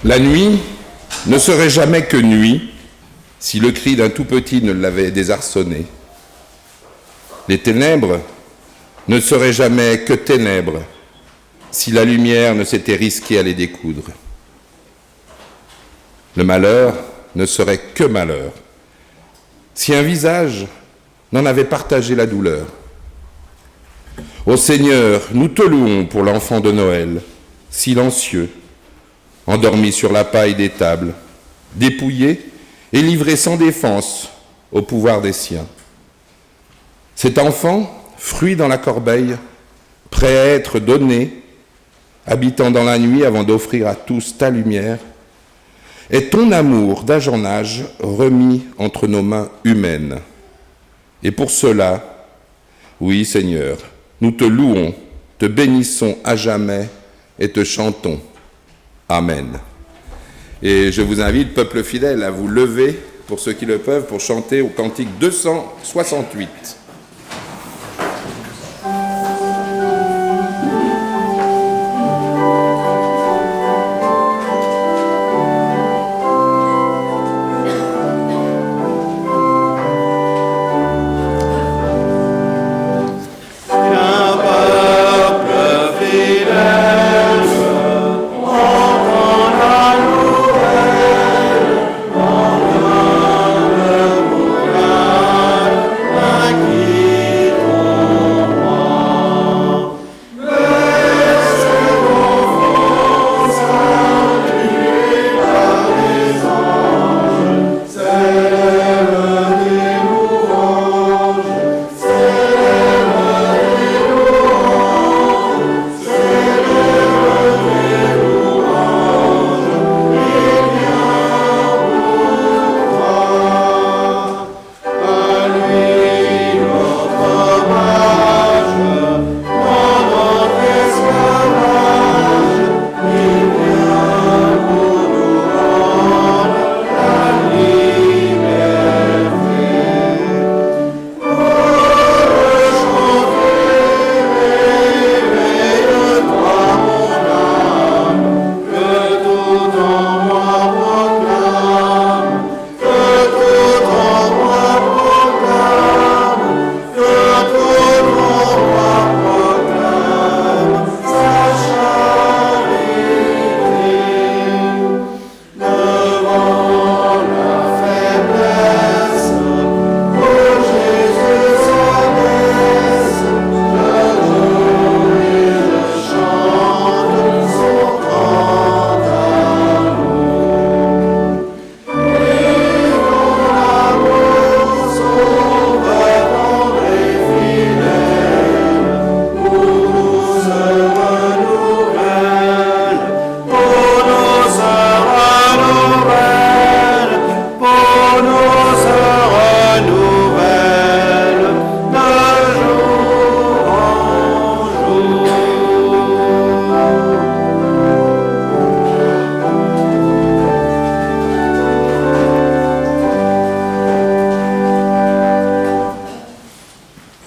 La nuit ne serait jamais que nuit si le cri d'un tout petit ne l'avait désarçonné. Les ténèbres ne seraient jamais que ténèbres si la lumière ne s'était risquée à les découdre. Le malheur ne serait que malheur si un visage n'en avait partagé la douleur. Ô Seigneur, nous te louons pour l'enfant de Noël, silencieux, endormi sur la paille des tables, dépouillé et livré sans défense au pouvoir des siens. Cet enfant, fruit dans la corbeille, prêt à être donné, habitant dans la nuit avant d'offrir à tous ta lumière, est ton amour d'âge en âge remis entre nos mains humaines. Et pour cela, oui Seigneur, nous te louons, te bénissons à jamais et te chantons. Amen. Et je vous invite, peuple fidèle, à vous lever, pour ceux qui le peuvent, pour chanter au cantique 268.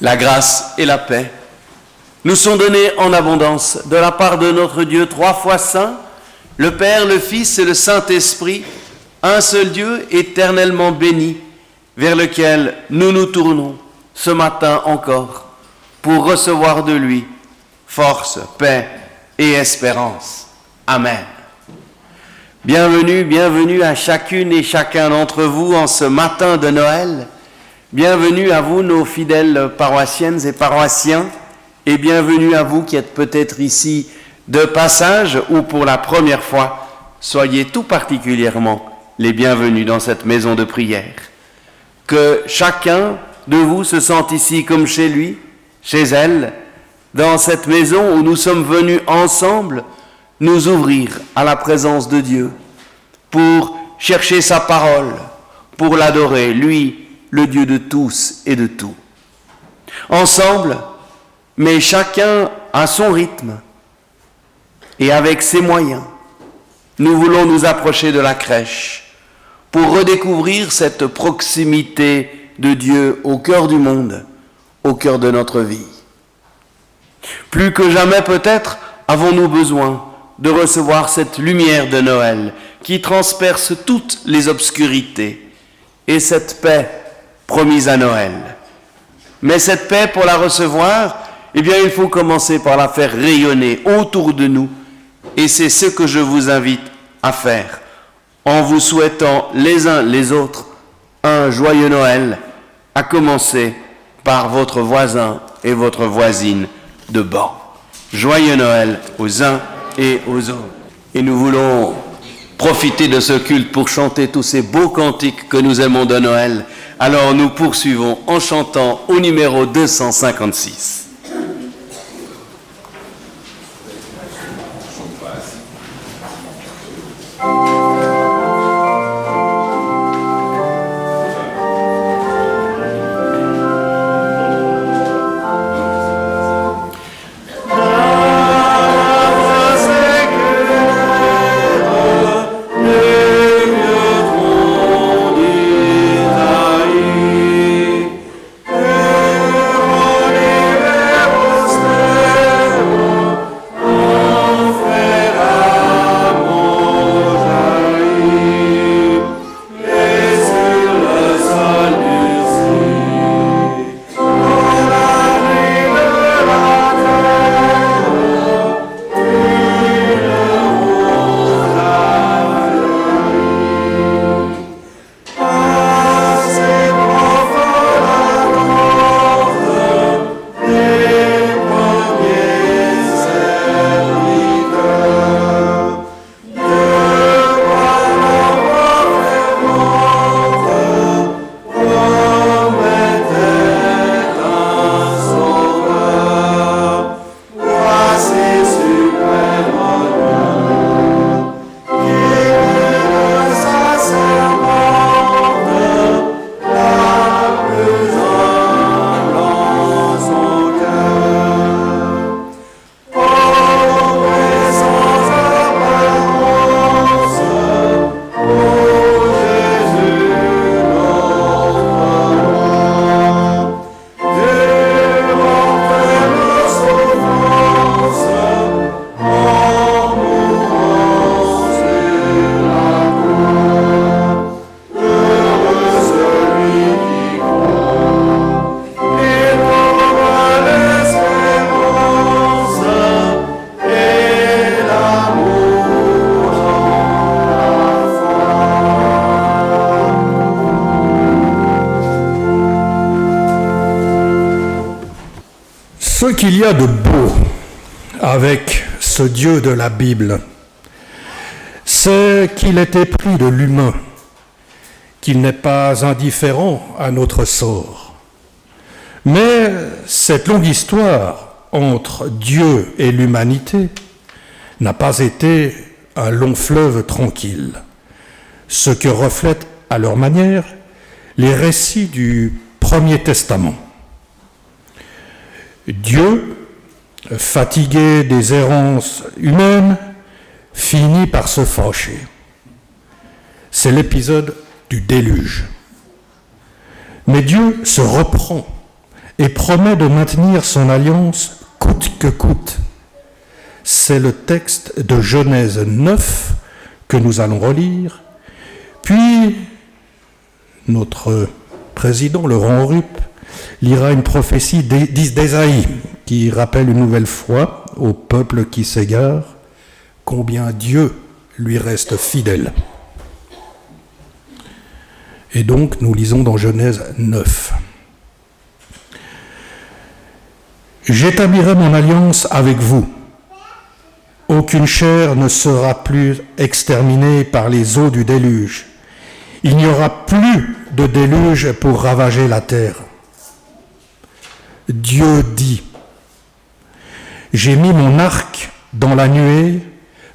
La grâce et la paix nous sont données en abondance de la part de notre Dieu trois fois saint, le Père, le Fils et le Saint-Esprit, un seul Dieu éternellement béni, vers lequel nous nous tournons ce matin encore pour recevoir de lui force, paix et espérance. Amen. Bienvenue, bienvenue à chacune et chacun d'entre vous en ce matin de Noël. Bienvenue à vous, nos fidèles paroissiennes et paroissiens, et bienvenue à vous qui êtes peut-être ici de passage ou pour la première fois. Soyez tout particulièrement les bienvenus dans cette maison de prière. Que chacun de vous se sente ici comme chez lui, chez elle, dans cette maison où nous sommes venus ensemble nous ouvrir à la présence de Dieu pour chercher sa parole, pour l'adorer, lui, le Dieu de tous et de tout. Ensemble, mais chacun à son rythme et avec ses moyens, nous voulons nous approcher de la crèche pour redécouvrir cette proximité de Dieu au cœur du monde, au cœur de notre vie. Plus que jamais peut-être avons-nous besoin de recevoir cette lumière de Noël qui transperce toutes les obscurités, et cette paix promise à Noël. Mais cette paix, pour la recevoir, eh bien, il faut commencer par la faire rayonner autour de nous, et c'est ce que je vous invite à faire, en vous souhaitant les uns les autres un joyeux Noël, à commencer par votre voisin et votre voisine de banc. Joyeux Noël aux uns et aux autres. Et nous voulons profiter de ce culte pour chanter tous ces beaux cantiques que nous aimons de Noël. Alors nous poursuivons en chantant au numéro 256. Ce qu'il y a de beau avec ce Dieu de la Bible, c'est qu'il est épris de l'humain, qu'il n'est pas indifférent à notre sort. Mais cette longue histoire entre Dieu et l'humanité n'a pas été un long fleuve tranquille, ce que reflètent à leur manière les récits du Premier Testament. Dieu, fatigué des errances humaines, finit par se fâcher. C'est l'épisode du déluge. Mais Dieu se reprend et promet de maintenir son alliance coûte que coûte. C'est le texte de Genèse 9 que nous allons relire. Puis, notre président, Laurent Rupp, lira une prophétie d'Ésaïe qui rappelle une nouvelle fois au peuple qui s'égare combien Dieu lui reste fidèle. Et donc, nous lisons dans Genèse 9. « J'établirai mon alliance avec vous. Aucune chair ne sera plus exterminée par les eaux du déluge. Il n'y aura plus de déluge pour ravager la terre. Dieu dit, j'ai mis mon arc dans la nuée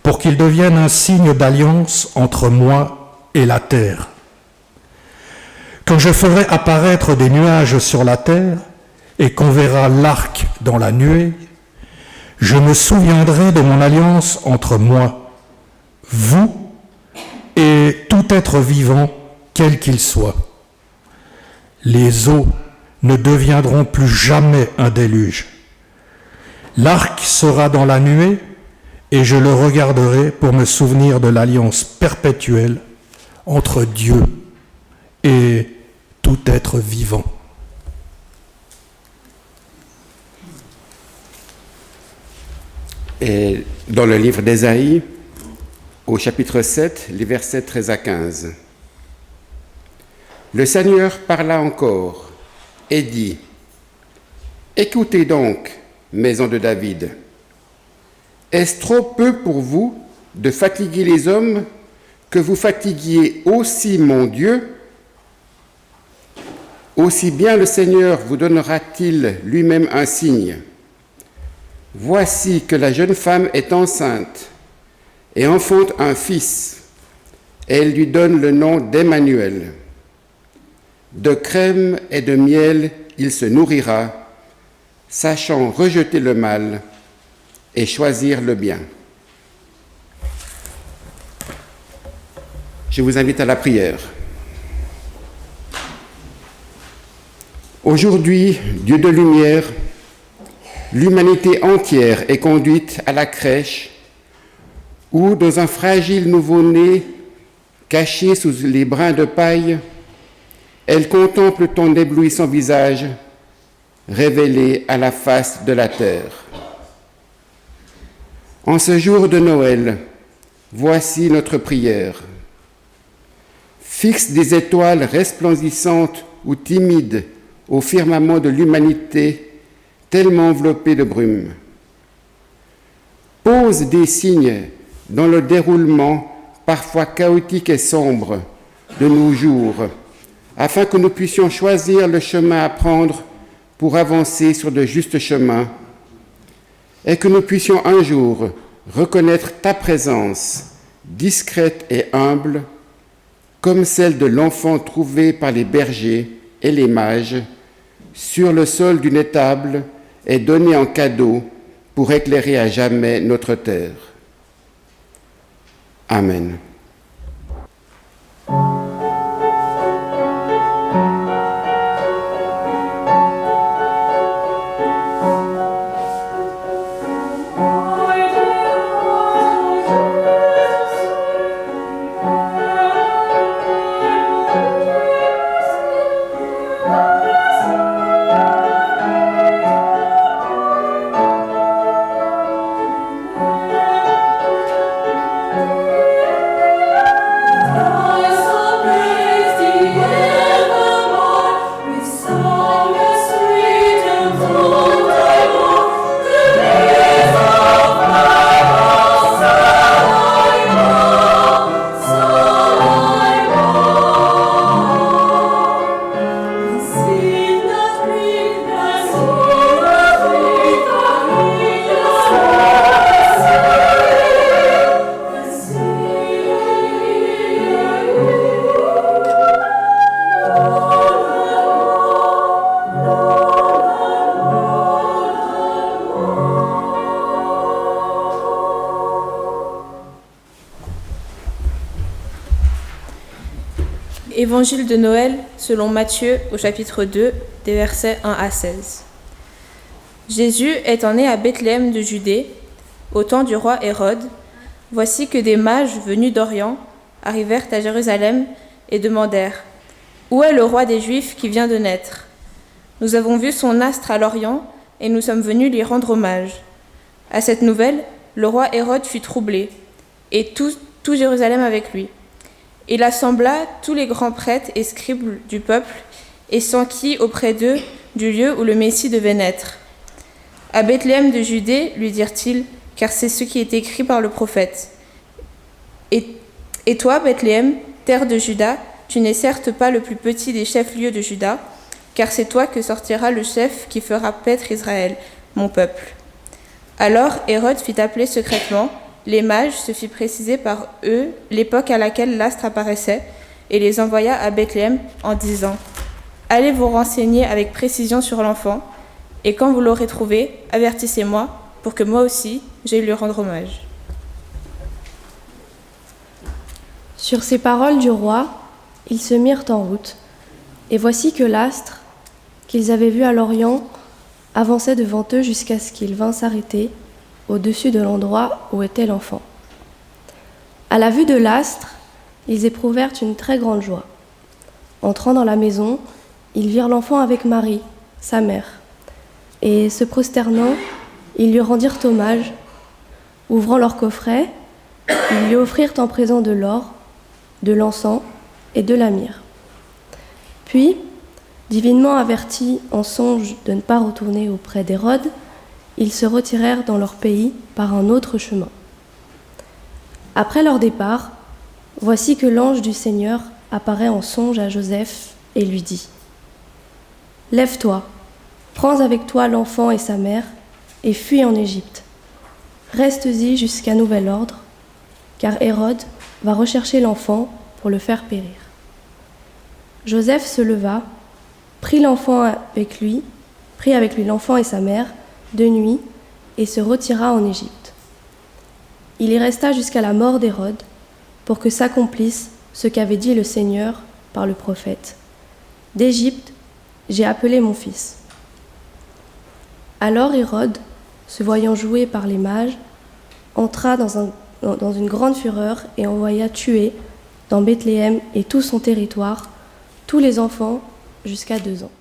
pour qu'il devienne un signe d'alliance entre moi et la terre. Quand je ferai apparaître des nuages sur la terre et qu'on verra l'arc dans la nuée, je me souviendrai de mon alliance entre moi, vous et tout être vivant, quel qu'il soit. Les eaux ne deviendront plus jamais un déluge. L'arc sera dans la nuée et je le regarderai pour me souvenir de l'alliance perpétuelle entre Dieu et tout être vivant. Et dans le livre d'Ésaïe, au chapitre 7, les versets 13 à 15. Le Seigneur parla encore et dit : Écoutez donc, maison de David. Est-ce trop peu pour vous de fatiguer les hommes, que vous fatiguiez aussi mon Dieu ? Aussi bien le Seigneur vous donnera-t-il lui-même un signe. Voici que la jeune femme est enceinte et enfante un fils, et elle lui donne le nom d'Emmanuel. De crème et de miel il se nourrira, sachant rejeter le mal et choisir le bien. Je vous invite à la prière. Aujourd'hui, Dieu de lumière, l'humanité entière est conduite à la crèche où, dans un fragile nouveau-né caché sous les brins de paille, elle contemple ton éblouissant visage révélé à la face de la terre. En ce jour de Noël, voici notre prière. Fixe des étoiles resplendissantes ou timides au firmament de l'humanité, tellement enveloppée de brume. Pose des signes dans le déroulement parfois chaotique et sombre de nos jours, afin que nous puissions choisir le chemin à prendre pour avancer sur de justes chemins, et que nous puissions un jour reconnaître ta présence, discrète et humble, comme celle de l'enfant trouvé par les bergers et les mages, sur le sol d'une étable et donné en cadeau pour éclairer à jamais notre terre. Amen. Évangile de Noël selon Matthieu au chapitre 2, des versets 1 à 16. Jésus étant né à Bethléem de Judée, au temps du roi Hérode, voici que des mages venus d'Orient arrivèrent à Jérusalem et demandèrent : Où est le roi des Juifs qui vient de naître ? Nous avons vu son astre à l'Orient et nous sommes venus lui rendre hommage. À cette nouvelle, le roi Hérode fut troublé, et tout Jérusalem avec lui. Il assembla tous les grands prêtres et scribes du peuple et s'enquit auprès d'eux du lieu où le Messie devait naître. À Bethléem de Judée, lui dirent-ils, car c'est ce qui est écrit par le prophète. Et toi, Bethléem, terre de Juda, tu n'es certes pas le plus petit des chefs-lieux de Juda, car c'est toi que sortira le chef qui fera paître Israël, mon peuple. Alors Hérode fit appeler secrètement les mages, se fit préciser par eux l'époque à laquelle l'astre apparaissait, et les envoya à Bethléem en disant : Allez vous renseigner avec précision sur l'enfant, et quand vous l'aurez trouvé, avertissez-moi, pour que moi aussi j'aille lui rendre hommage. Sur ces paroles du roi, ils se mirent en route, et voici que l'astre, qu'ils avaient vu à l'Orient, avançait devant eux jusqu'à ce qu'il vînt s'arrêter au-dessus de l'endroit où était l'enfant. À la vue de l'astre, ils éprouvèrent une très grande joie. Entrant dans la maison, ils virent l'enfant avec Marie, sa mère, et se prosternant, ils lui rendirent hommage. Ouvrant leur coffret, ils lui offrirent en présent de l'or, de l'encens et de la myrrhe. Puis, divinement avertis en songe de ne pas retourner auprès d'Hérode, ils se retirèrent dans leur pays par un autre chemin. Après leur départ, voici que l'ange du Seigneur apparaît en songe à Joseph et lui dit : « Lève-toi, prends avec toi l'enfant et sa mère, et fuis en Égypte. Reste-y jusqu'à nouvel ordre, car Hérode va rechercher l'enfant pour le faire périr. » Joseph se leva, prit avec lui l'enfant et sa mère, de nuit, et se retira en Égypte. Il y resta jusqu'à la mort d'Hérode, pour que s'accomplisse ce qu'avait dit le Seigneur par le prophète : « D'Égypte, j'ai appelé mon fils. » Alors Hérode, se voyant joué par les mages, entra dans une grande fureur et envoya tuer dans Bethléem et tout son territoire tous les enfants jusqu'à 2 ans.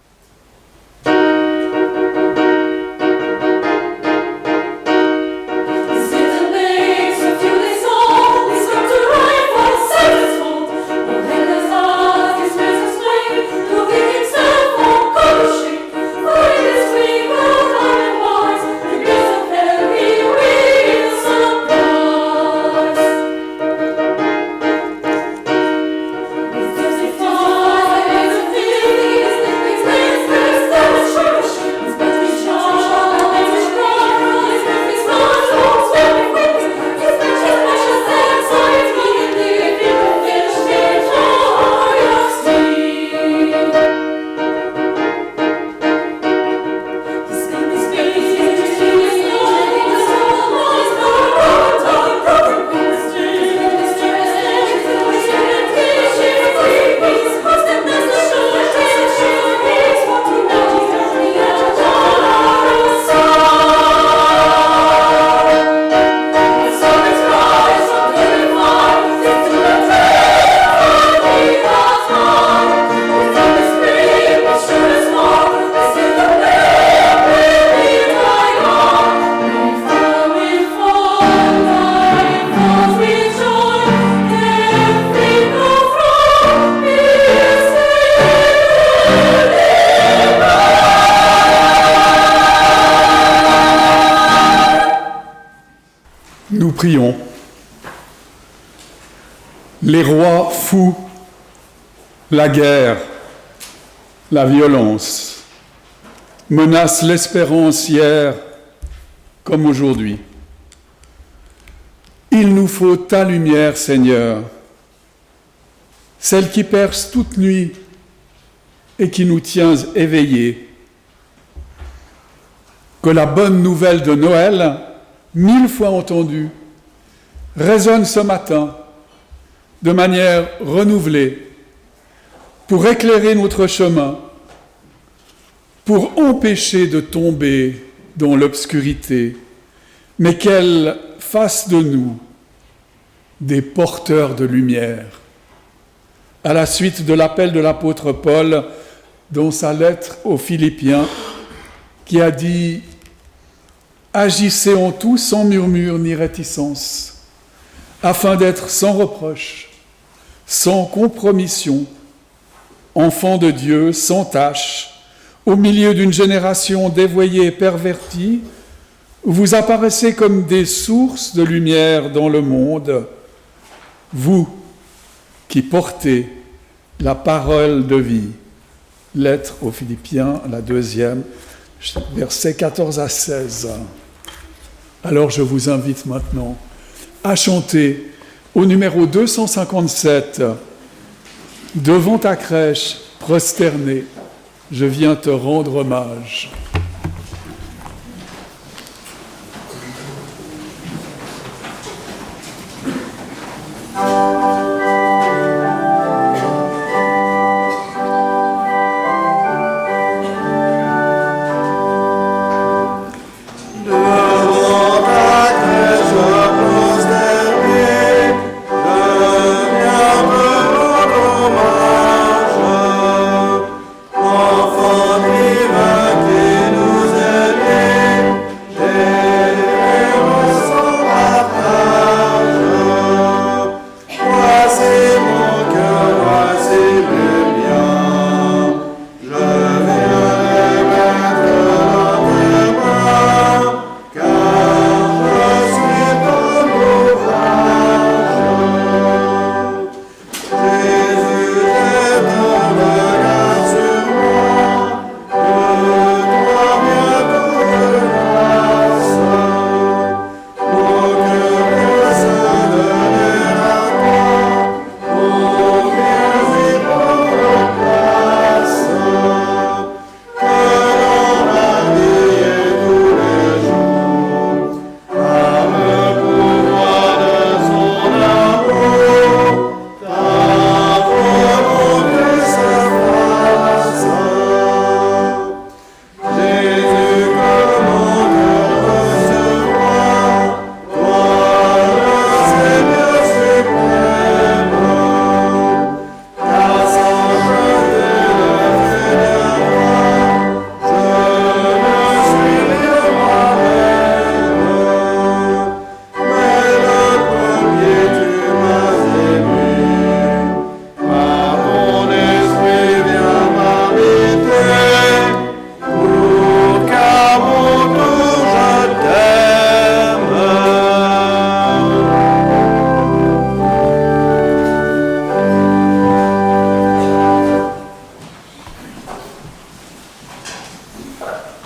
Nous prions. Les rois fous, la guerre, la violence menacent l'espérance hier comme aujourd'hui. Il nous faut ta lumière, Seigneur, celle qui perce toute nuit et qui nous tient éveillés. Que la bonne nouvelle de Noël, 1000 fois entendue, résonne ce matin de manière renouvelée pour éclairer notre chemin, pour empêcher de tomber dans l'obscurité, mais qu'elle fasse de nous des porteurs de lumière. À la suite de l'appel de l'apôtre Paul dans sa lettre aux Philippiens, qui a dit « Agissez en tout sans murmure ni réticence, afin d'être sans reproche, sans compromission, enfants de Dieu, sans tache, au milieu d'une génération dévoyée et pervertie, vous apparaissez comme des sources de lumière dans le monde, vous qui portez la parole de vie. » Lettre aux Philippiens, la 2e, versets 14 à 16. Alors je vous invite maintenant à chanter au numéro 257, « Devant ta crèche, prosterné, je viens te rendre hommage. » Devant ta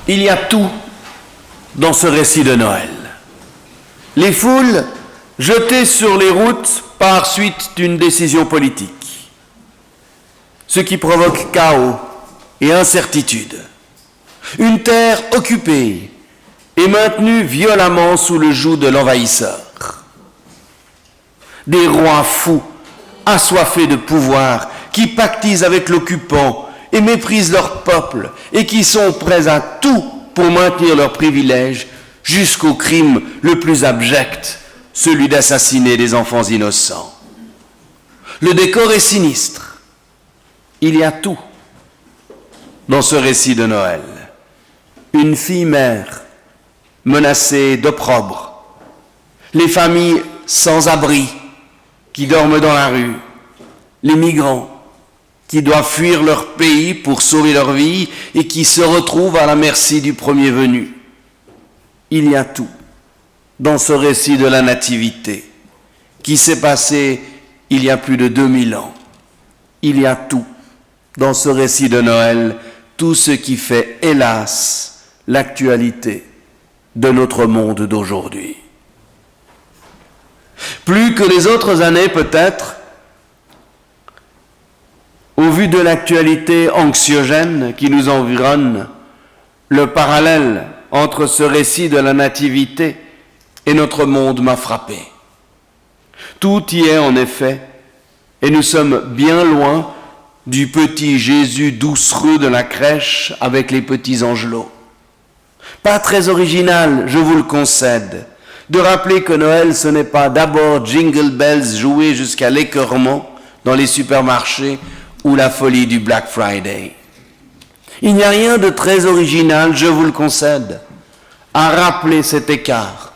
Il y a tout dans ce récit de Noël. Les foules jetées sur les routes par suite d'une décision politique, ce qui provoque chaos et incertitude. Une terre occupée et maintenue violemment sous le joug de l'envahisseur. Des rois fous, assoiffés de pouvoir, qui pactisent avec l'occupant et méprisent leur peuple et qui sont prêts à tout pour maintenir leurs privilèges jusqu'au crime le plus abject, celui d'assassiner des enfants innocents. Le décor est sinistre. Il y a tout dans ce récit de Noël. Une fille mère menacée d'opprobre, les familles sans abri qui dorment dans la rue, les migrants qui doivent fuir leur pays pour sauver leur vie et qui se retrouvent à la merci du premier venu. Il y a tout dans ce récit de la Nativité qui s'est passé il y a plus de 2000 ans. Il y a tout dans ce récit de Noël, tout ce qui fait, hélas, l'actualité de notre monde d'aujourd'hui. Plus que les autres années peut-être, au vu de l'actualité anxiogène qui nous environne, le parallèle entre ce récit de la Nativité et notre monde m'a frappé. Tout y est en effet, et nous sommes bien loin du petit Jésus doucereux de la crèche avec les petits angelots. Pas très original, je vous le concède, de rappeler que Noël ce n'est pas d'abord Jingle Bells joués jusqu'à l'écœurement dans les supermarchés ou la folie du Black Friday. Il n'y a rien de très original, je vous le concède, à rappeler cet écart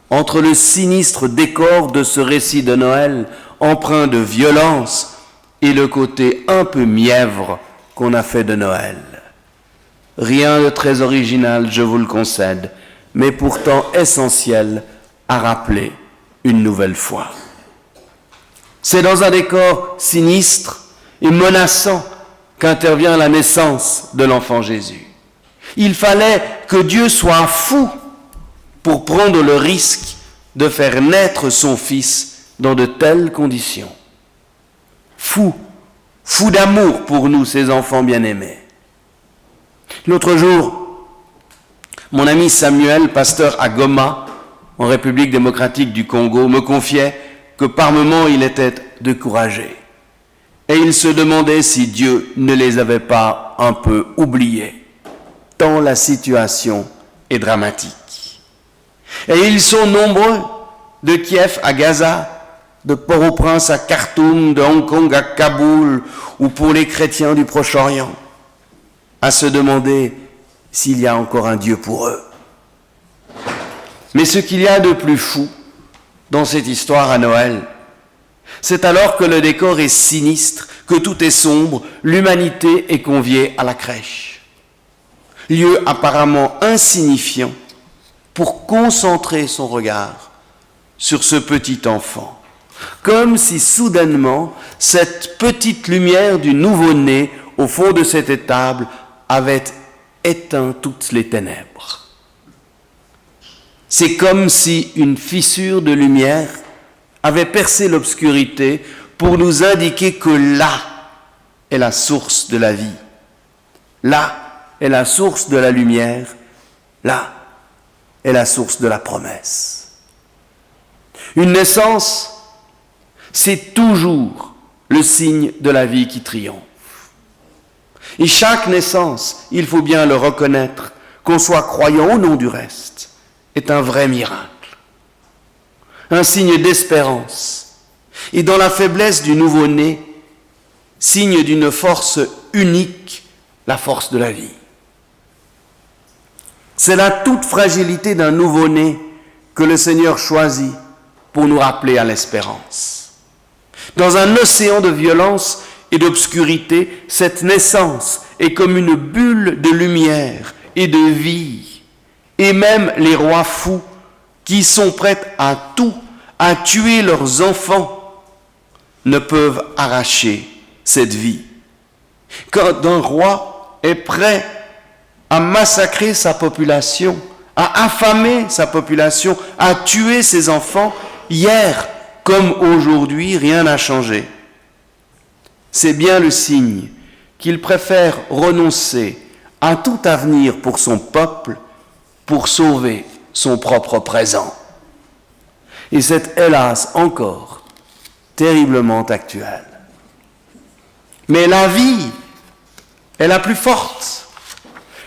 entre le sinistre décor de ce récit de Noël empreint de violence et le côté un peu mièvre qu'on a fait de Noël. Rien de très original, je vous le concède, mais pourtant essentiel à rappeler une nouvelle fois. C'est dans un décor sinistre et menaçant qu'intervient la naissance de l'enfant Jésus. Il fallait que Dieu soit fou pour prendre le risque de faire naître son Fils dans de telles conditions. Fou d'amour pour nous, ses enfants bien-aimés. L'autre jour, mon ami Samuel, pasteur à Goma, en République démocratique du Congo, me confiait que par moments il était découragé. Et il se demandait si Dieu ne les avait pas un peu oubliés, tant la situation est dramatique. Et ils sont nombreux, de Kiev à Gaza, de Port-au-Prince à Khartoum, de Hong Kong à Kaboul, ou pour les chrétiens du Proche-Orient, à se demander s'il y a encore un Dieu pour eux. Mais ce qu'il y a de plus fou dans cette histoire à Noël, c'est alors que le décor est sinistre, que tout est sombre, l'humanité est conviée à la crèche. Lieu apparemment insignifiant pour concentrer son regard sur ce petit enfant. Comme si soudainement, cette petite lumière du nouveau-né au fond de cette étable avait éteint toutes les ténèbres. C'est comme si une fissure de lumière avait percé l'obscurité pour nous indiquer que là est la source de la vie. Là est la source de la lumière. Là est la source de la promesse. Une naissance, c'est toujours le signe de la vie qui triomphe. Et chaque naissance, il faut bien le reconnaître, qu'on soit croyant ou non du reste, est un vrai miracle. Un signe d'espérance. Et dans la faiblesse du nouveau-né, signe d'une force unique, la force de la vie. C'est la toute fragilité d'un nouveau-né que le Seigneur choisit pour nous rappeler à l'espérance. Dans un océan de violence et d'obscurité, cette naissance est comme une bulle de lumière et de vie. Et même les rois fous qui sont prêts à tout, à tuer leurs enfants, ne peuvent arracher cette vie. Quand un roi est prêt a massacré sa population, a affamé sa population, a tué ses enfants. Hier comme aujourd'hui, rien n'a changé. C'est bien le signe qu'il préfère renoncer à tout avenir pour son peuple pour sauver son propre présent. Et c'est hélas encore terriblement actuel. Mais la vie est la plus forte.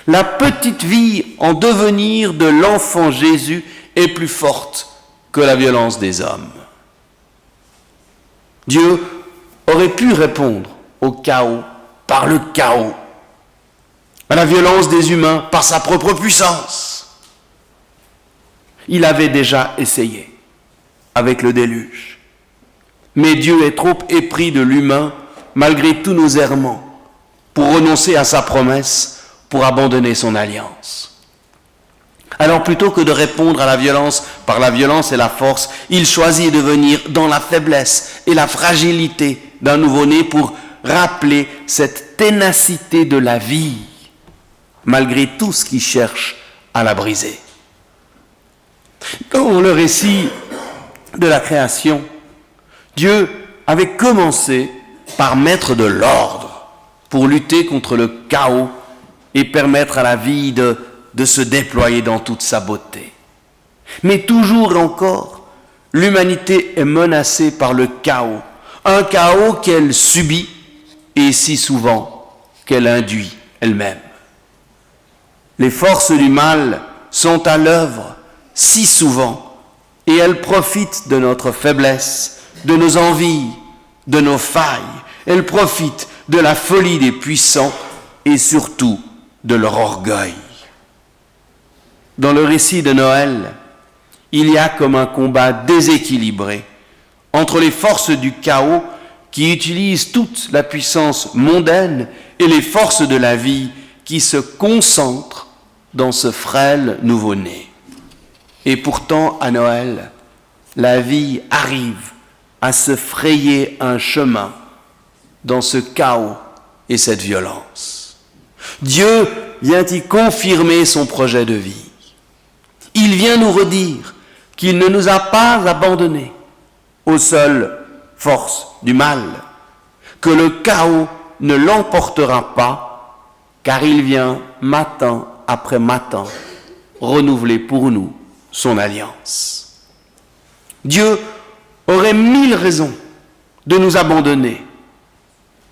La petite vie en devenir de l'enfant Jésus est plus forte que la violence des hommes. Dieu aurait pu répondre au chaos par le chaos, à la violence des humains par sa propre puissance. Il avait déjà essayé avec le déluge. Mais Dieu est trop épris de l'humain, malgré tous nos errements, pour renoncer à sa promesse, pour abandonner son alliance. Alors plutôt que de répondre à la violence par la violence et la force, il choisit de venir dans la faiblesse et la fragilité d'un nouveau-né pour rappeler cette ténacité de la vie, malgré tout ce qui cherche à la briser. Dans le récit de la création, Dieu avait commencé par mettre de l'ordre pour lutter contre le chaos et permettre à la vie de se déployer dans toute sa beauté. Mais toujours encore, l'humanité est menacée par le chaos, un chaos qu'elle subit et si souvent qu'elle induit elle-même. Les forces du mal sont à l'œuvre si souvent et elles profitent de notre faiblesse, de nos envies, de nos failles. Elles profitent de la folie des puissants et surtout de leur orgueil. Dans le récit de Noël, il y a comme un combat déséquilibré entre les forces du chaos qui utilisent toute la puissance mondaine et les forces de la vie qui se concentrent dans ce frêle nouveau-né. Et pourtant, à Noël, la vie arrive à se frayer un chemin dans ce chaos et cette violence. Dieu vient y confirmer son projet de vie. Il vient nous redire qu'il ne nous a pas abandonnés aux seules forces du mal, que le chaos ne l'emportera pas, car il vient matin après matin renouveler pour nous son alliance. Dieu aurait 1000 raisons de nous abandonner,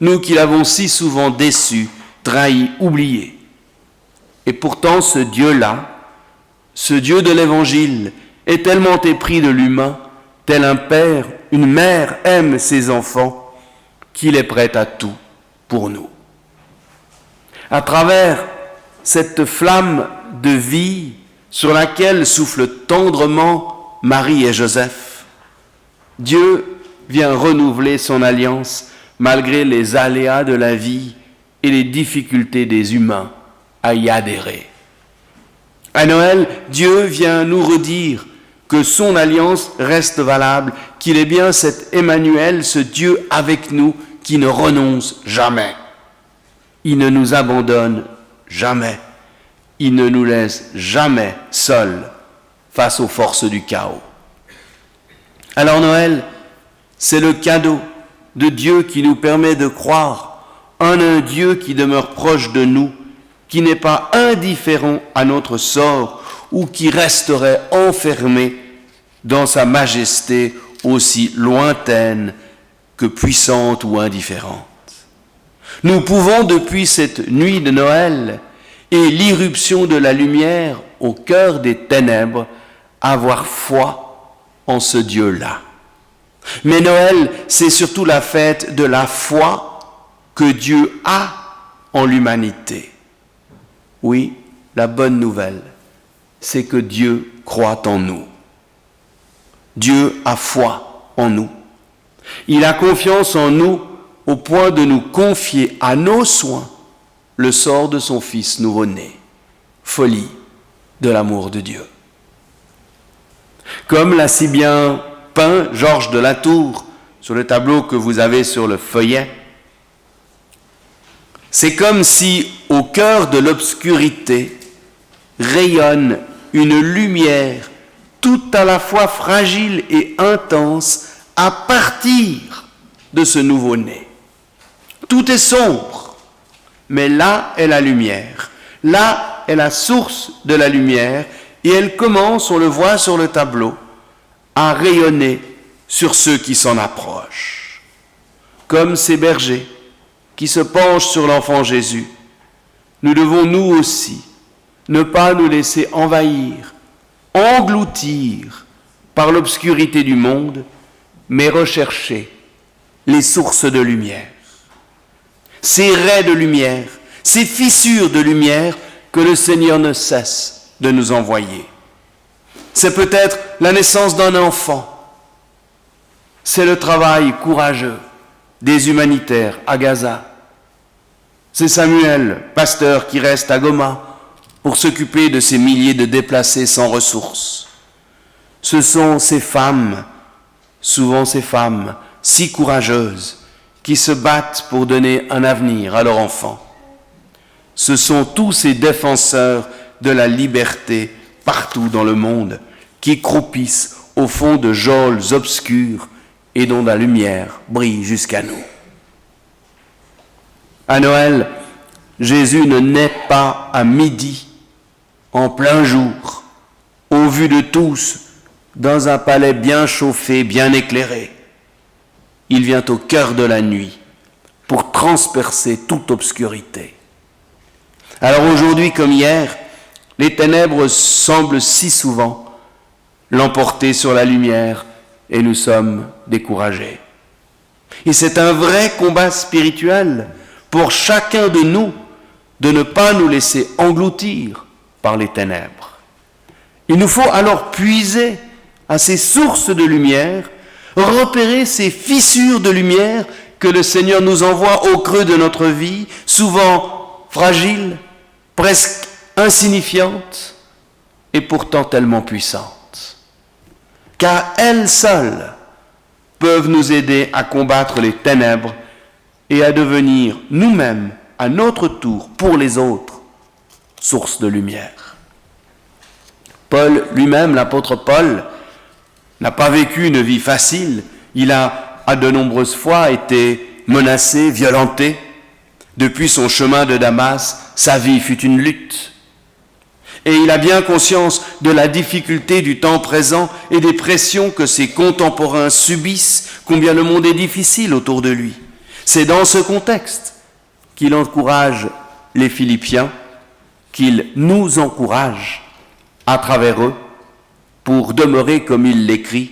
nous qui l'avons si souvent déçu, trahi, oublié. Et pourtant ce Dieu-là, ce Dieu de l'Évangile, est tellement épris de l'humain, tel un père, une mère aime ses enfants, qu'il est prêt à tout pour nous. À travers cette flamme de vie sur laquelle soufflent tendrement Marie et Joseph, Dieu vient renouveler son alliance malgré les aléas de la vie et les difficultés des humains à y adhérer. À Noël, Dieu vient nous redire que son alliance reste valable, qu'il est bien cet Emmanuel, ce Dieu avec nous, qui ne renonce jamais. Il ne nous abandonne jamais. Il ne nous laisse jamais seuls face aux forces du chaos. Alors Noël, c'est le cadeau de Dieu qui nous permet de croire en un Dieu qui demeure proche de nous, qui n'est pas indifférent à notre sort ou qui resterait enfermé dans sa majesté aussi lointaine que puissante ou indifférente. Nous pouvons, depuis cette nuit de Noël et l'irruption de la lumière au cœur des ténèbres, avoir foi en ce Dieu-là. Mais Noël, c'est surtout la fête de la foi que Dieu a en l'humanité. Oui, la bonne nouvelle, c'est que Dieu croit en nous. Dieu a foi en nous. Il a confiance en nous au point de nous confier à nos soins le sort de son Fils nouveau-né. Folie de l'amour de Dieu. Comme l'a si bien peint Georges de Latour sur le tableau que vous avez sur le feuillet, C'est comme si au cœur de l'obscurité rayonne une lumière tout à la fois fragile et intense à partir de ce nouveau-né. Tout est sombre, mais là est la lumière. Là est la source de la lumière et elle commence, on le voit sur le tableau, à rayonner sur ceux qui s'en approchent. Comme ces bergers qui se penchent sur l'enfant Jésus, nous devons nous aussi ne pas nous laisser envahir, engloutir par l'obscurité du monde, mais rechercher les sources de lumière. Ces raies de lumière, ces fissures de lumière que le Seigneur ne cesse de nous envoyer. C'est peut-être la naissance d'un enfant. C'est le travail courageux des humanitaires à Gaza. C'est Samuel, pasteur, qui reste à Goma pour s'occuper de ces milliers de déplacés sans ressources. Ce sont ces femmes, souvent ces femmes si courageuses, qui se battent pour donner un avenir à leurs enfants. Ce sont tous ces défenseurs de la liberté partout dans le monde qui croupissent au fond de geôles obscures et dont la lumière brille jusqu'à nous. À Noël, Jésus ne naît pas à midi, en plein jour, au vu de tous, dans un palais bien chauffé, bien éclairé. Il vient au cœur de la nuit pour transpercer toute obscurité. Alors aujourd'hui comme hier, les ténèbres semblent si souvent l'emporter sur la lumière et nous sommes découragés. Et c'est un vrai combat spirituel pour chacun de nous de ne pas nous laisser engloutir par les ténèbres. Il nous faut alors puiser à ces sources de lumière, repérer ces fissures de lumière que le Seigneur nous envoie au creux de notre vie, souvent fragiles, presque insignifiantes et pourtant tellement puissantes. Car elles seules peuvent nous aider à combattre les ténèbres et à devenir nous-mêmes, à notre tour, pour les autres, source de lumière. Paul lui-même, l'apôtre Paul, n'a pas vécu une vie facile. Il a, à de nombreuses fois, été menacé, violenté. Depuis son chemin de Damas, sa vie fut une lutte. Et il a bien conscience de la difficulté du temps présent et des pressions que ses contemporains subissent, combien le monde est difficile autour de lui. C'est dans ce contexte qu'il encourage les Philippiens, qu'il nous encourage à travers eux pour demeurer, comme il l'écrit,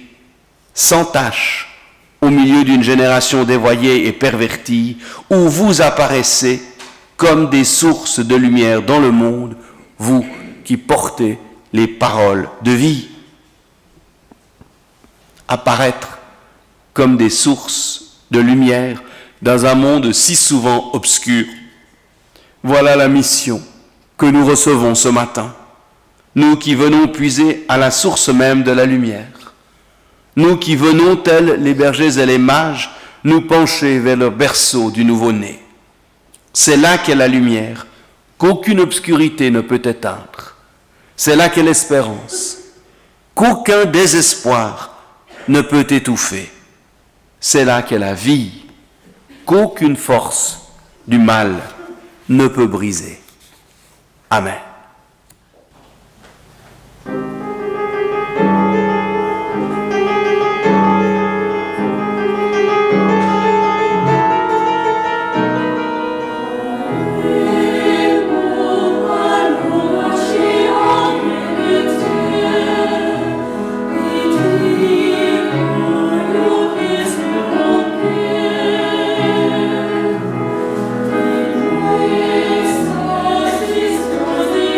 sans tache au milieu d'une génération dévoyée et pervertie, où vous apparaissez comme des sources de lumière dans le monde, vous qui portez les paroles de vie. Apparaître comme des sources de lumière dans un monde si souvent obscur. Voilà la mission que nous recevons ce matin, nous qui venons puiser à la source même de la lumière, nous qui venons, tels les bergers et les mages, nous pencher vers le berceau du nouveau-né. C'est là qu'est la lumière, qu'aucune obscurité ne peut éteindre. C'est là qu'est l'espérance, qu'aucun désespoir ne peut étouffer. C'est là qu'est la vie, qu'aucune force du mal ne peut briser. Amen. Christus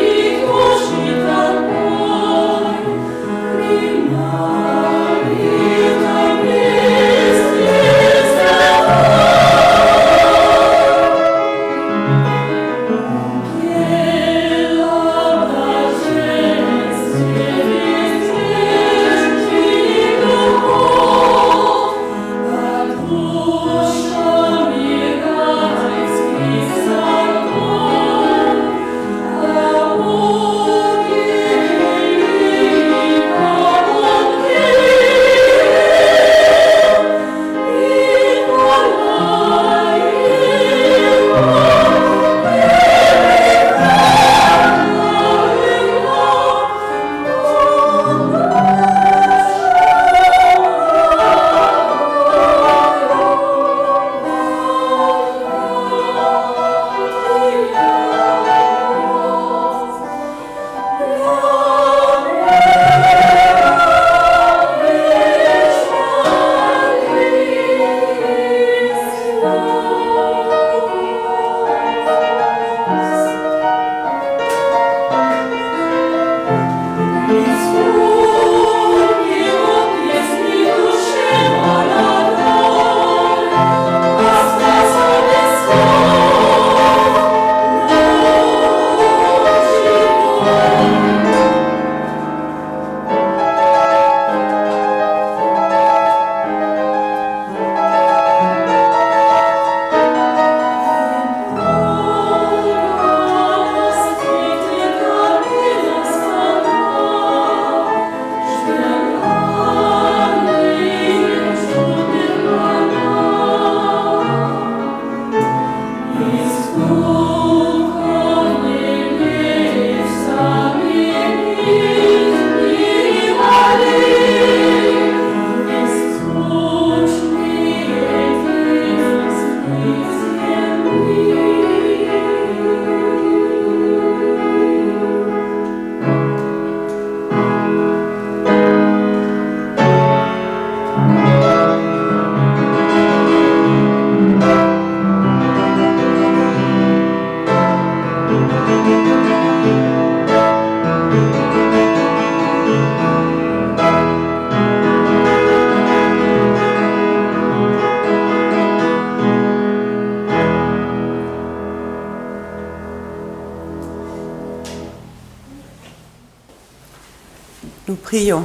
Nous prions.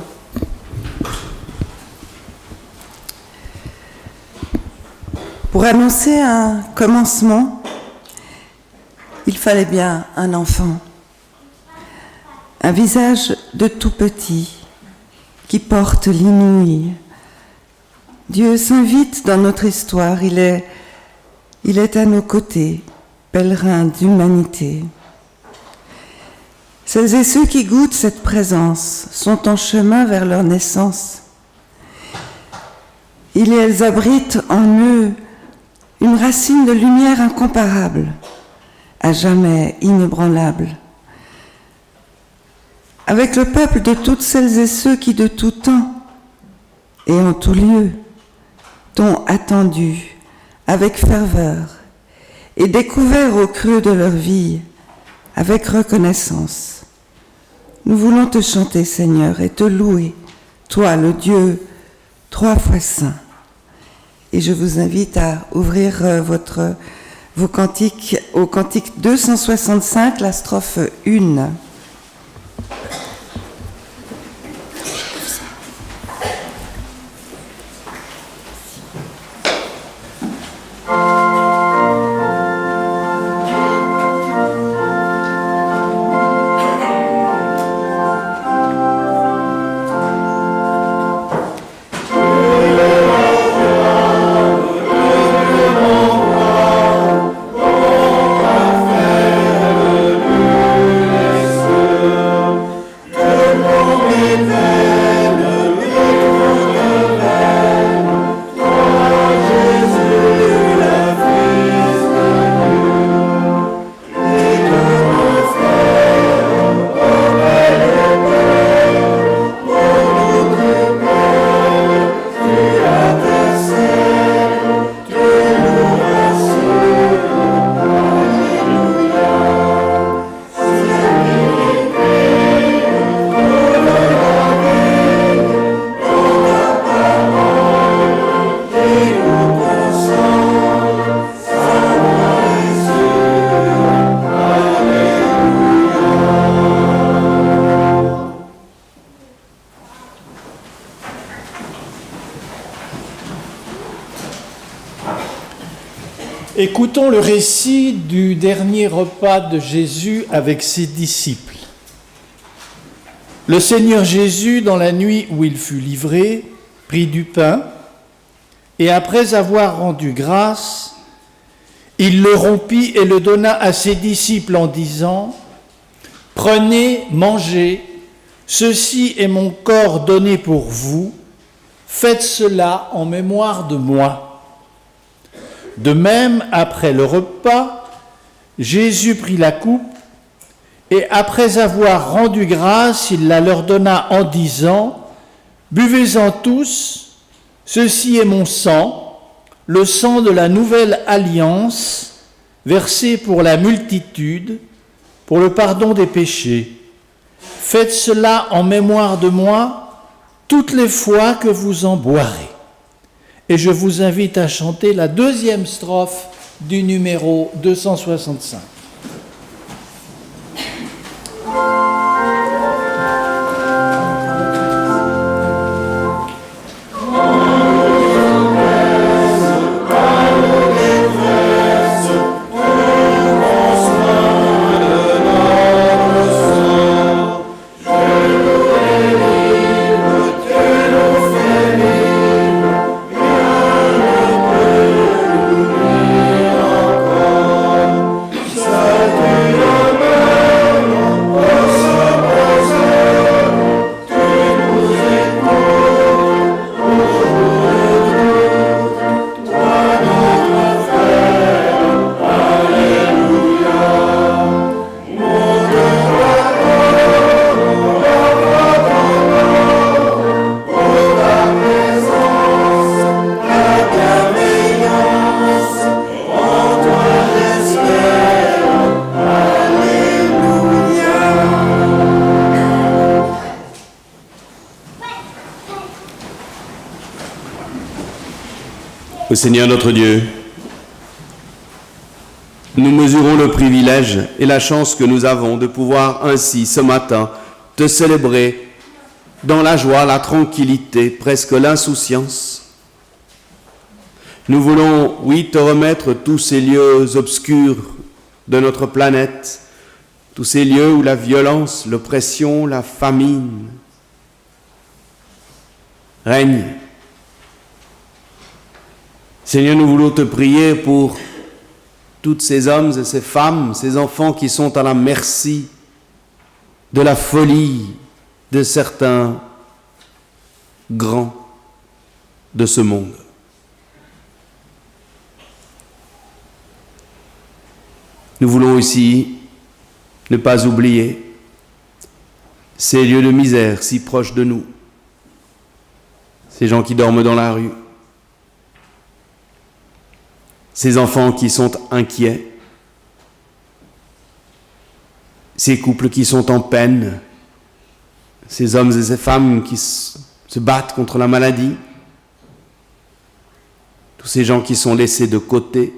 Pour annoncer un commencement, il fallait bien un enfant, un visage de tout petit qui porte l'inouï. Dieu s'invite dans notre histoire, il est à nos côtés, pèlerin d'humanité. Celles et ceux qui goûtent cette présence sont en chemin vers leur naissance. Elles abritent en eux une racine de lumière incomparable, à jamais inébranlable. Avec le peuple de toutes celles et ceux qui de tout temps et en tout lieu t'ont attendu avec ferveur et découvert au creux de leur vie avec reconnaissance. Nous voulons te chanter, Seigneur, et te louer, toi, le Dieu 3 fois saint. Et je vous invite à ouvrir vos cantiques au cantique 265, la strophe 1. Écoutons le récit du dernier repas de Jésus avec ses disciples. Le Seigneur Jésus, dans la nuit où il fut livré, prit du pain et après avoir rendu grâce, il le rompit et le donna à ses disciples en disant : « Prenez, mangez, ceci est mon corps donné pour vous, faites cela en mémoire de moi. » De même, après le repas, Jésus prit la coupe, Et après avoir rendu grâce, il la leur donna en disant, « Buvez-en tous, ceci est mon sang, le sang de la nouvelle alliance, versé pour la multitude, pour le pardon des péchés. Faites cela en mémoire de moi toutes les fois que vous en boirez. » Et je vous invite à chanter la deuxième strophe du numéro 265. Ô Seigneur notre Dieu, nous mesurons le privilège et la chance que nous avons de pouvoir ainsi, ce matin, te célébrer dans la joie, la tranquillité, presque l'insouciance. Nous voulons, oui, te remettre tous ces lieux obscurs de notre planète, tous ces lieux où la violence, l'oppression, la famine règnent. Seigneur, nous voulons te prier pour tous ces hommes et ces femmes, ces enfants qui sont à la merci de la folie de certains grands de ce monde. Nous voulons aussi ne pas oublier ces lieux de misère si proches de nous, ces gens qui dorment dans la rue, ces enfants qui sont inquiets, ces couples qui sont en peine, ces hommes et ces femmes qui se battent contre la maladie, tous ces gens qui sont laissés de côté.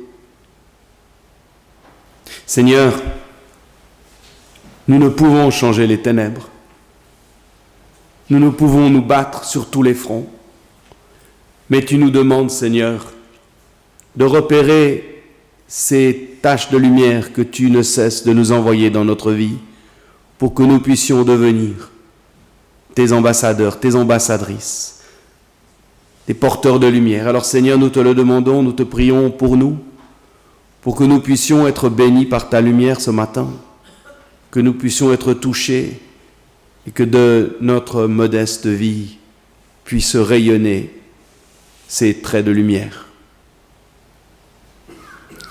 Seigneur, nous ne pouvons changer les ténèbres, nous ne pouvons nous battre sur tous les fronts, mais tu nous demandes, Seigneur, de repérer ces taches de lumière que tu ne cesses de nous envoyer dans notre vie pour que nous puissions devenir tes ambassadeurs, tes ambassadrices, des porteurs de lumière. Alors Seigneur, nous te le demandons, nous te prions pour nous, pour que nous puissions être bénis par ta lumière ce matin, que nous puissions être touchés et que de notre modeste vie puissent rayonner ces traits de lumière.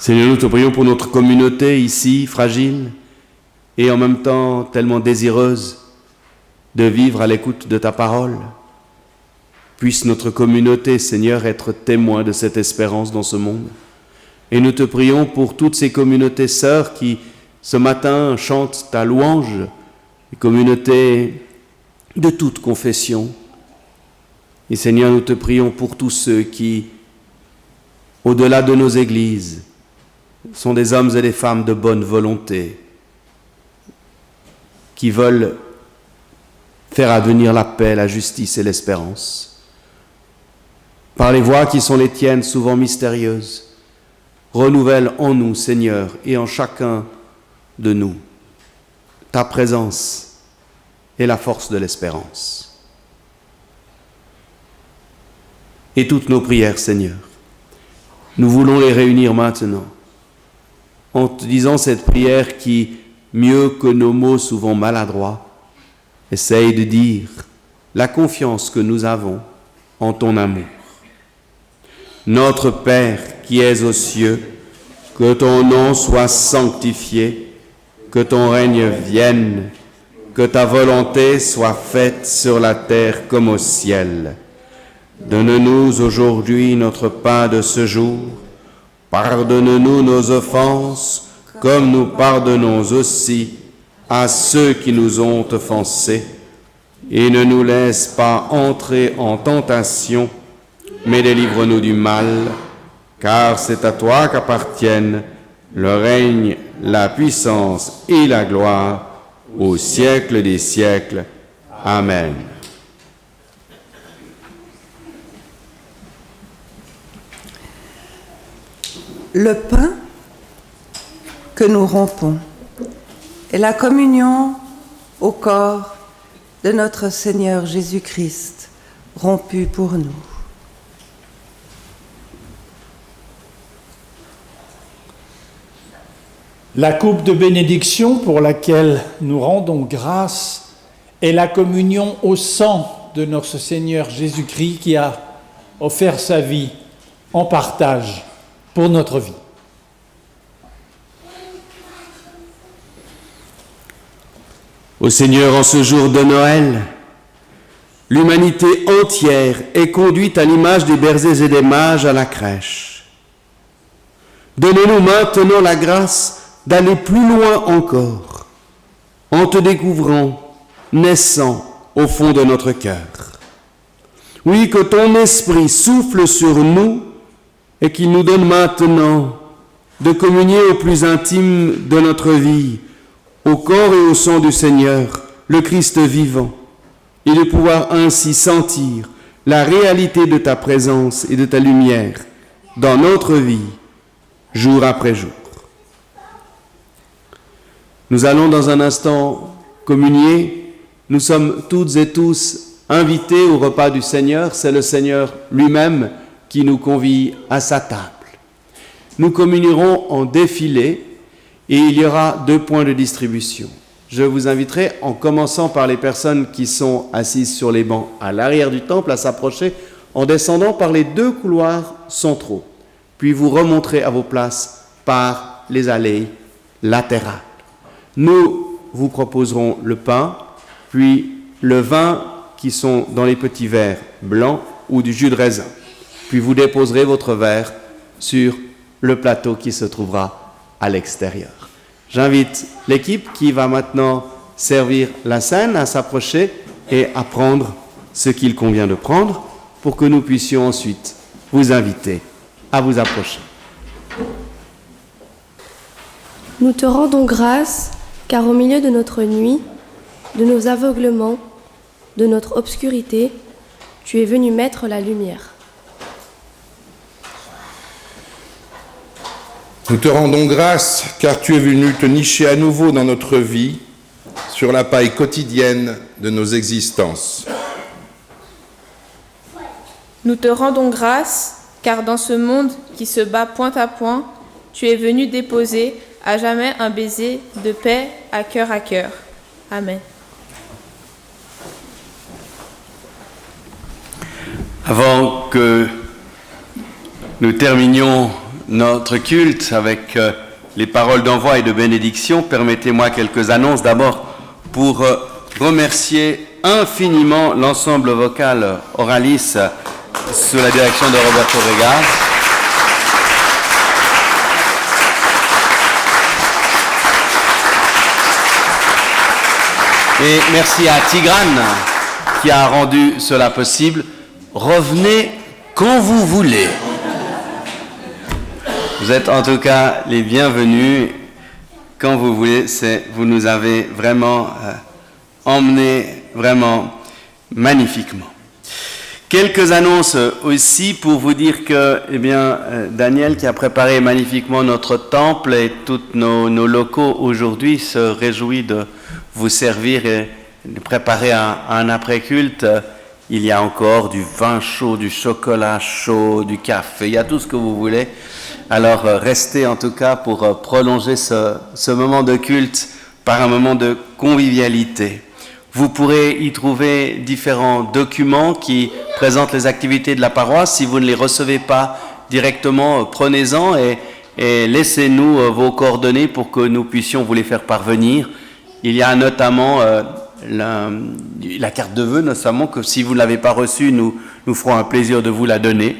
Seigneur, nous te prions pour notre communauté ici, fragile, et en même temps tellement désireuse de vivre à l'écoute de ta parole. Puisse notre communauté, Seigneur, être témoin de cette espérance dans ce monde. Et nous te prions pour toutes ces communautés sœurs qui, ce matin, chantent ta louange, les communautés de toute confession. Et Seigneur, nous te prions pour tous ceux qui, au-delà de nos églises, sont des hommes et des femmes de bonne volonté, qui veulent faire advenir la paix, la justice et l'espérance. Par les voies qui sont les tiennes, souvent mystérieuses, renouvelle en nous, Seigneur, et en chacun de nous, ta présence et la force de l'espérance. Et toutes nos prières, Seigneur, nous voulons les réunir maintenant, en te disant cette prière qui, mieux que nos mots souvent maladroits, essaye de dire la confiance que nous avons en ton amour. Notre Père qui es aux cieux, que ton nom soit sanctifié, que ton règne vienne, que ta volonté soit faite sur la terre comme au ciel. Donne-nous aujourd'hui notre pain de ce jour. Pardonne-nous nos offenses, comme nous pardonnons aussi à ceux qui nous ont offensés. Et ne nous laisse pas entrer en tentation, mais délivre-nous du mal, car c'est à toi qu'appartiennent le règne, la puissance et la gloire au siècle des siècles. Amen. Le pain que nous rompons est la communion au corps de notre Seigneur Jésus-Christ, rompu pour nous. La coupe de bénédiction pour laquelle nous rendons grâce est la communion au sang de notre Seigneur Jésus-Christ qui a offert sa vie en partage pour notre vie. Ô Seigneur, en ce jour de Noël, l'humanité entière est conduite à l'image des bergers et des mages à la crèche. Donne-nous maintenant la grâce d'aller plus loin encore, en te découvrant, naissant au fond de notre cœur. Oui, que ton esprit souffle sur nous et qu'il nous donne maintenant de communier au plus intime de notre vie, au corps et au sang du Seigneur, le Christ vivant, et de pouvoir ainsi sentir la réalité de ta présence et de ta lumière dans notre vie, jour après jour. Nous allons dans un instant communier. Nous sommes toutes et tous invités au repas du Seigneur. C'est le Seigneur lui-même qui nous convie à sa table. Nous communierons en défilé et il y aura 2 points de distribution. Je vous inviterai, en commençant par les personnes qui sont assises sur les bancs à l'arrière du temple, à s'approcher en descendant par les 2 couloirs centraux. Puis vous remonterez à vos places par les allées latérales. Nous vous proposerons le pain, puis le vin qui sont dans les petits verres blancs ou du jus de raisin. Puis vous déposerez votre verre sur le plateau qui se trouvera à l'extérieur. J'invite l'équipe qui va maintenant servir la scène à s'approcher et à prendre ce qu'il convient de prendre pour que nous puissions ensuite vous inviter à vous approcher. Nous te rendons grâce, car au milieu de notre nuit, de nos aveuglements, de notre obscurité, tu es venu mettre la lumière. Nous te rendons grâce, car tu es venu te nicher à nouveau dans notre vie, sur la paille quotidienne de nos existences. Nous te rendons grâce, car dans ce monde qui se bat point à point, tu es venu déposer à jamais un baiser de paix à cœur. Amen. Avant que nous terminions notre culte avec les paroles d'envoi et de bénédiction, permettez-moi quelques annonces. D'abord, pour remercier infiniment l'ensemble vocal Oralis sous la direction de Roberto Regas. Et merci à Tigrane qui a rendu cela possible. Revenez quand vous voulez. Vous êtes en tout cas les bienvenus quand vous voulez. Vous nous avez vraiment emmenés vraiment magnifiquement. Quelques annonces aussi pour vous dire que Daniel, qui a préparé magnifiquement notre temple et tous nos locaux aujourd'hui, se réjouit de vous servir et de préparer un après-culte. Il y a encore du vin chaud, du chocolat chaud, du café, il y a tout ce que vous voulez. Alors restez en tout cas pour prolonger ce moment de culte par un moment de convivialité. Vous pourrez y trouver différents documents qui présentent les activités de la paroisse. Si vous ne les recevez pas directement, prenez-en et et laissez-nous vos coordonnées pour que nous puissions vous les faire parvenir. Il y a notamment la carte de vœux, notamment, que si vous ne l'avez pas reçue, nous ferons un plaisir de vous la donner.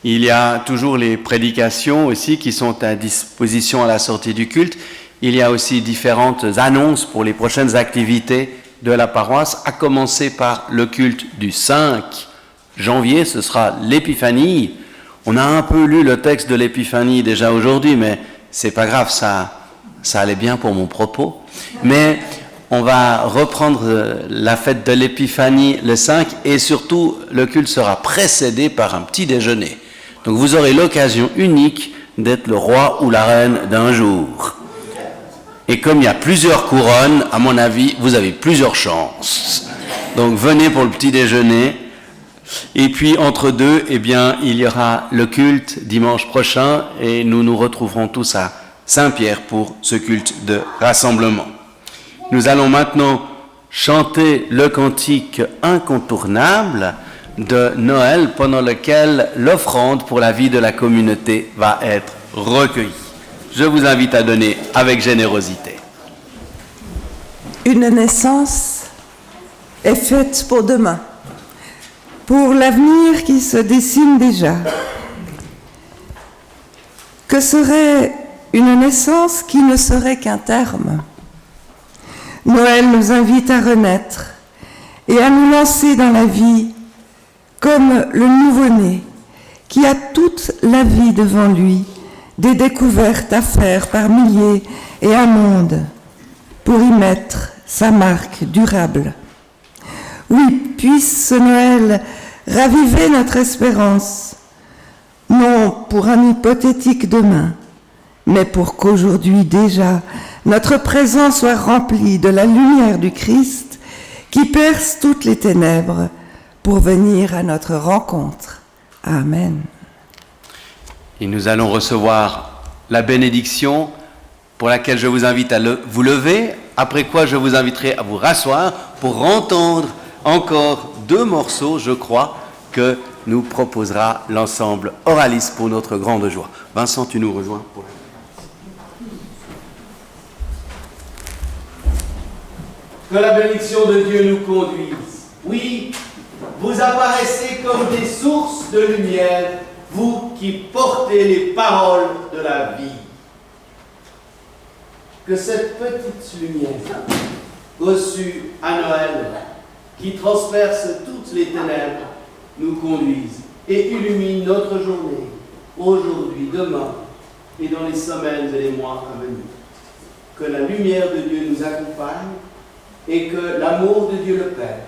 Il y a toujours les prédications aussi qui sont à disposition à la sortie du culte. Il y a aussi différentes annonces pour les prochaines activités de la paroisse, à commencer par le culte du 5 janvier, ce sera l'Épiphanie. On a un peu lu le texte de l'Épiphanie déjà aujourd'hui, mais c'est pas grave, ça allait bien pour mon propos. Mais on va reprendre la fête de l'Épiphanie le 5 et surtout le culte sera précédé par un petit déjeuner. Donc vous aurez l'occasion unique d'être le roi ou la reine d'un jour. Et comme il y a plusieurs couronnes, à mon avis, vous avez plusieurs chances. Donc venez pour le petit déjeuner. Et puis entre deux, eh bien, il y aura le culte dimanche prochain et nous nous retrouverons tous à Saint-Pierre pour ce culte de rassemblement. Nous allons maintenant chanter le cantique incontournable de Noël pendant lequel l'offrande pour la vie de la communauté va être recueillie. Je vous invite à donner avec générosité. Une naissance est faite pour demain, pour l'avenir qui se dessine déjà. Que serait une naissance qui ne serait qu'un terme? Noël nous invite à renaître et à nous lancer dans la vie comme le nouveau-né qui a toute la vie devant lui, des découvertes à faire par milliers et un monde pour y mettre sa marque durable. Oui, puisse ce Noël raviver notre espérance, non pour un hypothétique demain, mais pour qu'aujourd'hui déjà notre présent soit rempli de la lumière du Christ qui perce toutes les ténèbres pour venir à notre rencontre. Amen. Et nous allons recevoir la bénédiction pour laquelle je vous invite à vous lever, après quoi je vous inviterai à vous rasseoir pour entendre encore 2 morceaux, je crois, que nous proposera l'ensemble Oralis pour notre grande joie. Vincent, tu nous rejoins pour la... Que la bénédiction de Dieu nous conduise. Oui, vous apparaissez comme des sources de lumière, vous qui portez les paroles de la vie. Que cette petite lumière, reçue à Noël, qui transperce toutes les ténèbres, nous conduise et illumine notre journée, aujourd'hui, demain et dans les semaines et les mois à venir. Que la lumière de Dieu nous accompagne et que l'amour de Dieu le Père,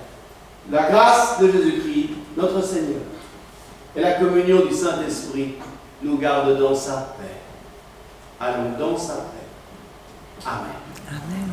la grâce de Jésus-Christ, notre Seigneur, et la communion du Saint-Esprit nous gardent dans sa paix. Allons dans sa paix. Amen. Amen.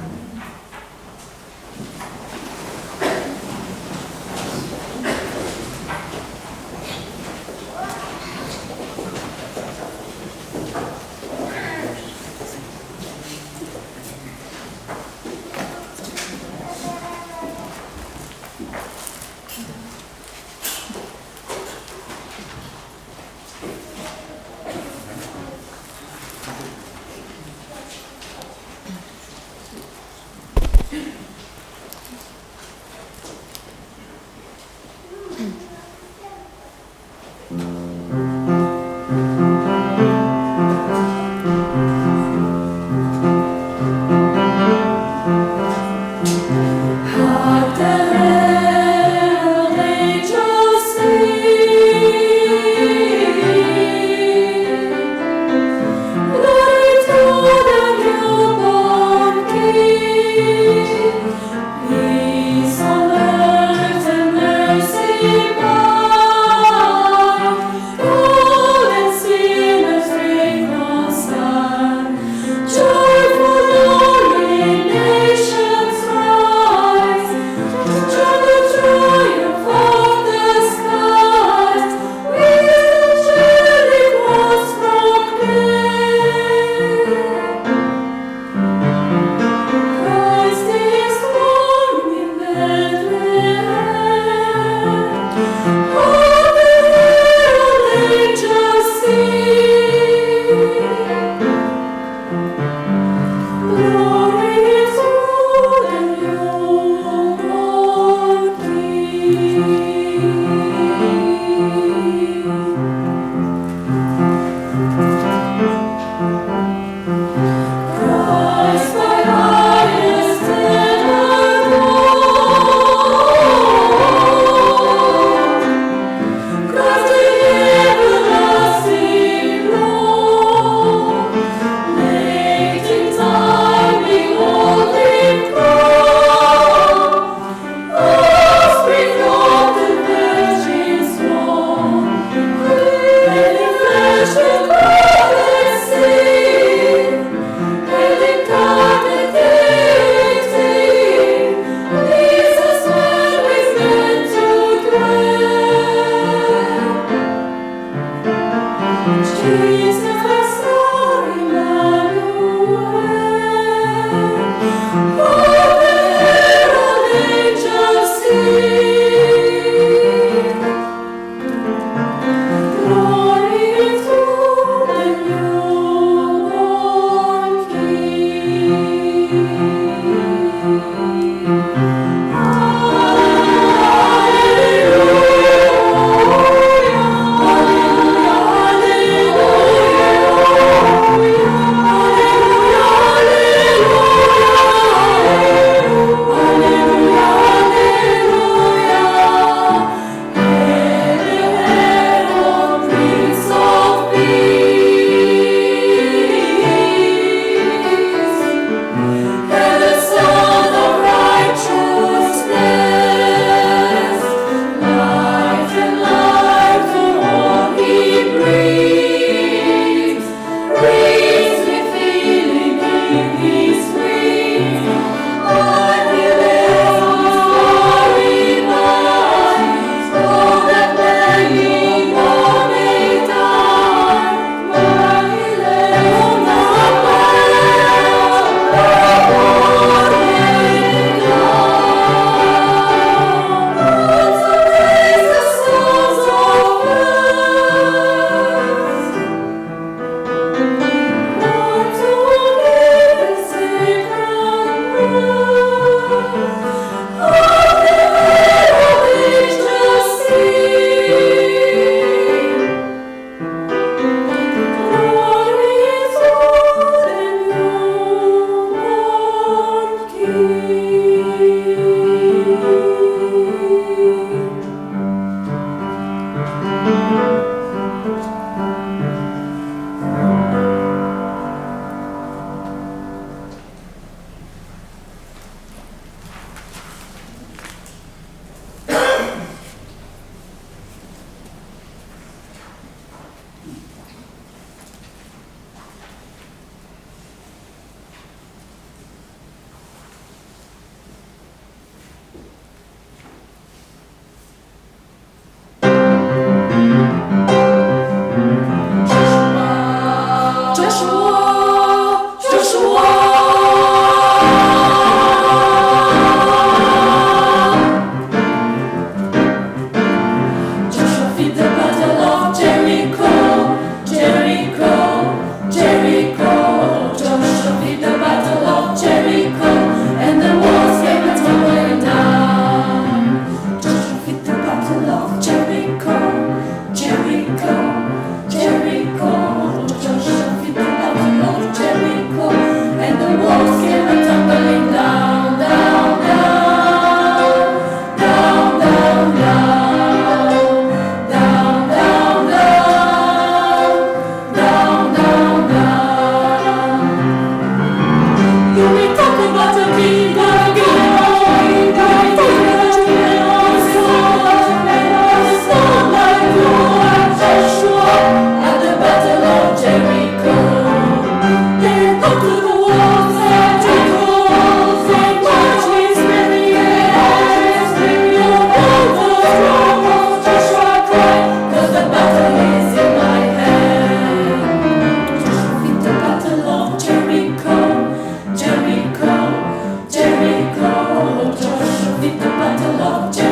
of Jerusalem.